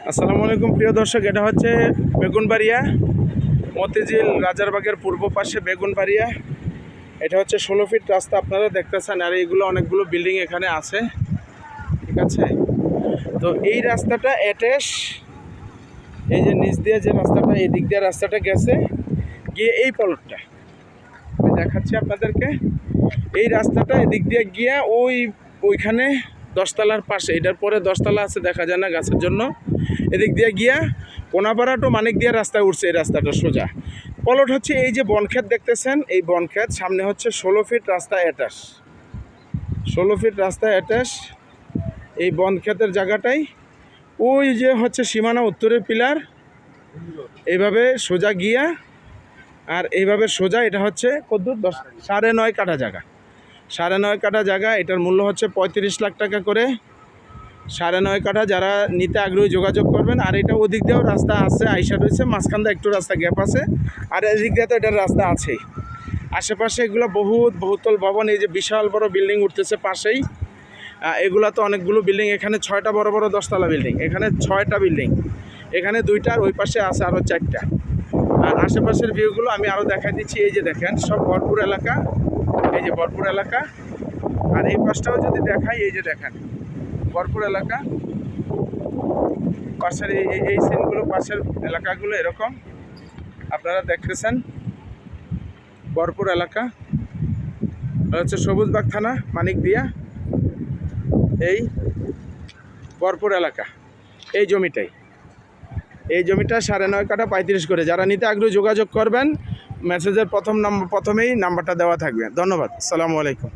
আসসালামু আলাইকুম প্রিয় দর্শক, এটা হচ্ছে বেগুনবাড়িয়া মতিঝিল রাজারবাগের পূর্ব পাশে বেগুনবাড়িয়া। এটা হচ্ছে 16 ফিট রাস্তা আপনারা দেখতেছেন, আর এইগুলো অনেকগুলো বিল্ডিং এখানে আছে, ঠিক আছে। তো এই রাস্তাটা অ্যাটাচ, এই যে নিচ দিয়ে যে রাস্তাটা, এই দিক দিয়ে রাস্তাটা গেছে গিয়ে এই পলটটা আমি দেখাচ্ছি আপনাদেরকে। এই রাস্তাটা এদিক দিয়ে গিয়ে ওইখানে 10 তলার পাশে, এটার পরে 10 তলা আছে দেখা যায় না গাছের জন্য, এদিক দিয়ে গিয়া কোনাপাড়া টু মানিক দিয়ে রাস্তায় উঠছে। এই রাস্তাটা সোজা পলট হচ্ছে এই যে বনক্ষেত দেখতেছেন, এই বনক্ষেত সামনে হচ্ছে 16 ফিট রাস্তা অ্যাটাচ, 16 ফিট রাস্তা অ্যাটাচ। এই বনক্ষেতের জায়গাটাই ওই যে হচ্ছে সীমানা উত্তরের পিলার, এইভাবে সোজা গিয়া আর এইভাবে সোজা। এটা হচ্ছে কদ্দূর 9.5 কাঠা জায়গা, 9.5 কাঠা জায়গা। এটার মূল্য হচ্ছে 35 লাখ টাকা করে। 9.5 কাঠা, যারা নিতে আগ্রহী যোগাযোগ করবেন। আর এটা ওদিক দিয়েও রাস্তা আছে, আইসা রয়েছে, মাঝখান দিয়ে একটু রাস্তা গ্যাপ আছে, আর এদিক দিয়ে তো এটার রাস্তা আছেই। আশেপাশে এগুলো বহুতল ভবন, এই যে বিশাল বড় বিল্ডিং উঠতেছে পাশেই। এগুলা তো অনেকগুলো বিল্ডিং, এখানে 6টা বড় বড় 10 তলা বিল্ডিং, এখানে 6টা বিল্ডিং, এখানে 2টা, আর ওই পাশে আছে আরও 4টা। আর আশেপাশের ভিউগুলো আমি আরও দেখাই দিচ্ছি। এই যে দেখেন, সব ভরপুর এলাকা, এই যে ভরপুর এলাকা। আর এই পাশটাও যদি দেখাই, এই যে দেখেন ভরপুর এলাকা, পাশের এই সিনগুলো, পাশের এলাকাগুলো এরকম আপনারা দেখতেছেন, ভরপুর এলাকা। হচ্ছে সবুজবাগ থানা, মানিক দিয়া, এই ভরপুর এলাকা। এই জমিটা 9.5 কাঠা 35 করে। যারা নিতে আগ্রহী যোগাযোগ করবেন, মেসেজের প্রথমেই নাম্বারটা দেওয়া থাকবে। ধন্যবাদ, আসসালামু আলাইকুম।